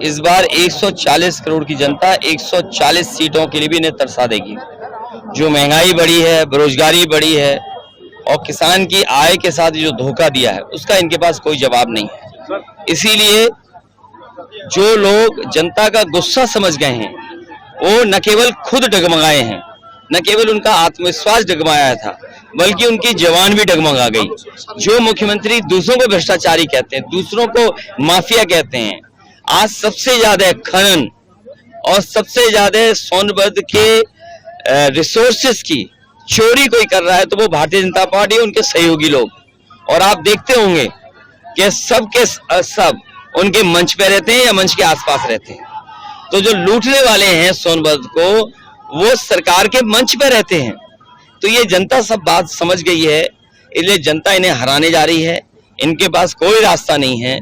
इस बार 140 करोड़ की जनता 140 सीटों के लिए भी इन्हें तरसा देगी। जो महंगाई बढ़ी है, बेरोजगारी बढ़ी है और किसान की आय के साथ जो धोखा दिया है उसका इनके पास कोई जवाब नहीं है। इसीलिए जो लोग जनता का गुस्सा समझ गए हैं वो न केवल खुद डगमगाए हैं, न केवल उनका आत्मविश्वास डगमगाया था, बल्कि उनकी जवान भी डगमगा गई। जो मुख्यमंत्री दूसरों को भ्रष्टाचारी कहते हैं, दूसरों को माफिया कहते हैं, आज सबसे ज्यादा खनन और सबसे ज्यादा सोनभद्र के रिसोर्सेस की चोरी कोई कर रहा है तो वो भारतीय जनता पार्टी, उनके सहयोगी लोग। और आप देखते होंगे कि सब के सब उनके मंच पे रहते हैं या मंच के आसपास रहते हैं। तो जो लूटने वाले हैं सोनभद्र को, वो सरकार के मंच पे रहते हैं। तो ये जनता सब बात समझ गई है, इसलिए जनता इन्हें हराने जा रही है। इनके पास कोई रास्ता नहीं है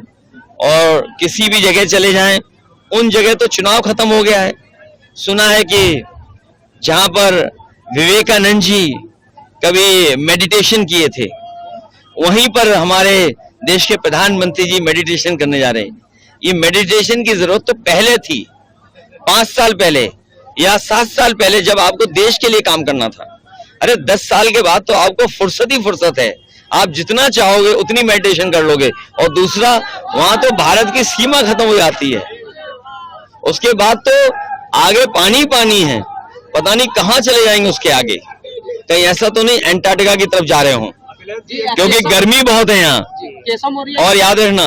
और किसी भी जगह चले जाएं, उन जगह तो चुनाव खत्म हो गया है। सुना है कि जहां पर विवेकानंद जी कभी मेडिटेशन किए थे, वहीं पर हमारे देश के प्रधानमंत्री जी मेडिटेशन करने जा रहे हैं। ये मेडिटेशन की जरूरत तो पहले थी, 5 साल पहले या 7 साल पहले, जब आपको देश के लिए काम करना था। अरे 10 साल के बाद तो आपको फुर्सत ही फुर्सत है, आप जितना चाहोगे उतनी मेडिटेशन कर लोगे। और दूसरा, वहां तो भारत की सीमा खत्म हो जाती है, उसके बाद तो आगे पानी पानी है, पता नहीं कहां चले जाएंगे उसके आगे। कहीं ऐसा तो नहीं अंटार्कटिका की तरफ जा रहे हो, क्योंकि गर्मी बहुत है यहाँ। और याद रखना,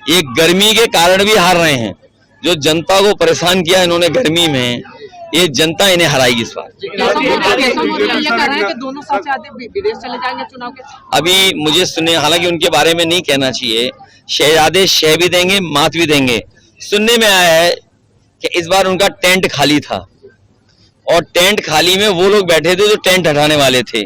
ये गर्मी के कारण भी हार रहे हैं। जो जनता को परेशान किया इन्होंने गर्मी में, ये जनता इन्हें हराएगी इस बार। अभी मुझे सुनने, हालांकि उनके बारे में नहीं कहना चाहिए, शहजादे शह भी देंगे, मात भी देंगे। सुनने में आया है कि इस बार उनका टेंट खाली था और टेंट खाली में वो लोग बैठे थे जो टेंट हटाने वाले थे।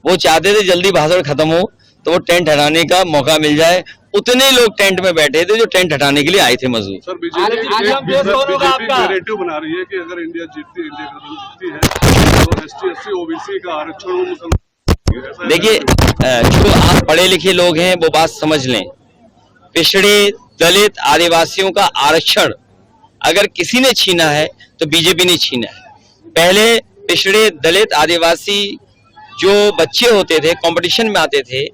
वो चाहते थे जल्दी भाषण खत्म हो तो वो टेंट हटाने का मौका मिल जाए। उतने लोग टेंट में बैठे थे जो टेंट हटाने के लिए आए थे मजदूर। सर, बीजेपी नैरेटिव बना रही है कि अगर इंडिया जीतती है तो ST/SC OBC का आरक्षण। देखिए, जो आप पढ़े लिखे लोग हैं वो बात समझ लें, पिछड़े दलित आदिवासियों का आरक्षण अगर किसी ने छीना है तो बीजेपी ने छीना है। पहले पिछड़े दलित आदिवासी जो बच्चे होते थे, कंपटीशन में आते थे,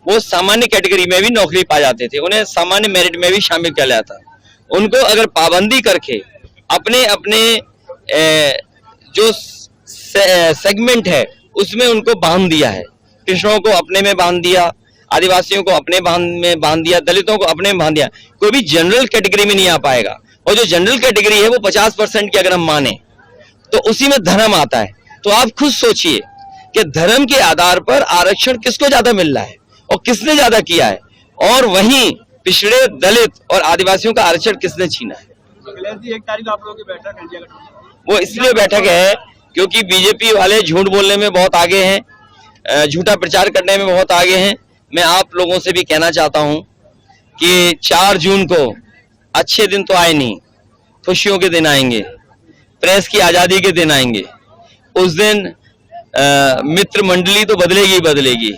वो सामान्य कैटेगरी में भी नौकरी पा जाते थे, उन्हें सामान्य मेरिट में भी शामिल किया जाता। उनको अगर पाबंदी करके अपने अपने जो सेगमेंट है उसमें उनको बांध दिया है। पिछड़ों को अपने में बांध दिया, आदिवासियों को अपने में बांध दिया, दलितों को अपने में बांध दिया। कोई भी जनरल कैटेगरी में नहीं आ पाएगा। और जो जनरल कैटेगरी है वो 50% की अगर हम माने तो उसी में धर्म आता है। तो आप खुद सोचिए कि धर्म के आधार पर आरक्षण किसको ज्यादा मिल रहा है और किसने ज्यादा किया है, और वहीं पिछड़े दलित और आदिवासियों का आरक्षण किसने छीना है। 1 तारीख आप लोगों की बैठक है, वो इसलिए बैठक है क्योंकि बीजेपी वाले झूठ बोलने में बहुत आगे हैं, झूठा प्रचार करने में बहुत आगे हैं। मैं आप लोगों से भी कहना चाहता हूं कि 4 जून को अच्छे दिन तो आए नहीं, खुशियों के दिन आएंगे, प्रेस की आजादी के दिन आएंगे। उस दिन मित्र मंडली तो बदलेगी बदलेगी,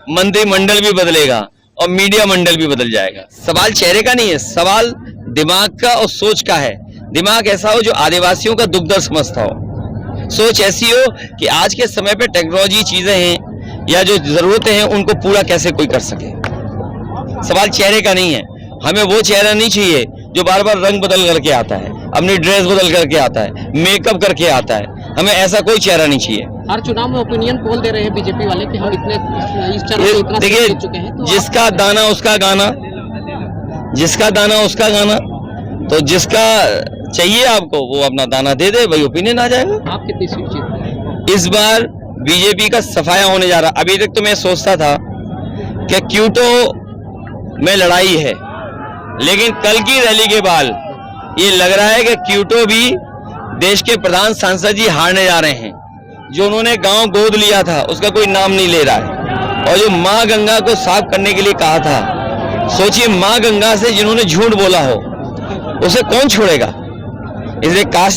मंत्रिमंडल भी बदलेगा और मीडिया मंडल भी बदल जाएगा। सवाल चेहरे का नहीं है, सवाल दिमाग का और सोच का है। दिमाग ऐसा हो जो आदिवासियों का दुख दर्द समझता हो, सोच ऐसी हो कि आज के समय पे टेक्नोलॉजी चीजें हैं या जो जरूरतें हैं उनको पूरा कैसे कोई कर सके। सवाल चेहरे का नहीं है। हमें वो चेहरा नहीं चाहिए जो बार बार रंग बदल करके आता है, अपनी ड्रेस बदल करके आता है, मेकअप करके आता है। हमें ऐसा कोई चेहरा नहीं चाहिए। हर चुनाव में ओपिनियन पोल दे रहे हैं बीजेपी वाले कि हम इतने इस चरण से इतना देखिए, चुके हैं। तो जिसका दाना उसका गाना, जिसका दाना उसका गाना। तो जिसका चाहिए आपको वो अपना दाना दे दे, वही ओपिनियन आ जाएगा। आप कितनी सीट जीत? इस बार बीजेपी का सफाया होने जा रहा। अभी तक तो मैं सोचता था कि क्यूटो में लड़ाई है, लेकिन कल की रैली के बाद ये लग रहा है कि क्यूटो भी देश के प्रधान सांसद जी हारने जा रहे हैं। जो उन्होंने गांव गोद लिया था उसका कोई नाम नहीं ले रहा है, और जो मां गंगा को साफ करने के लिए कहा था, सोचिए मां गंगा से जिन्होंने झूठ बोला हो उसे कौन छोड़ेगा। इसलिए काश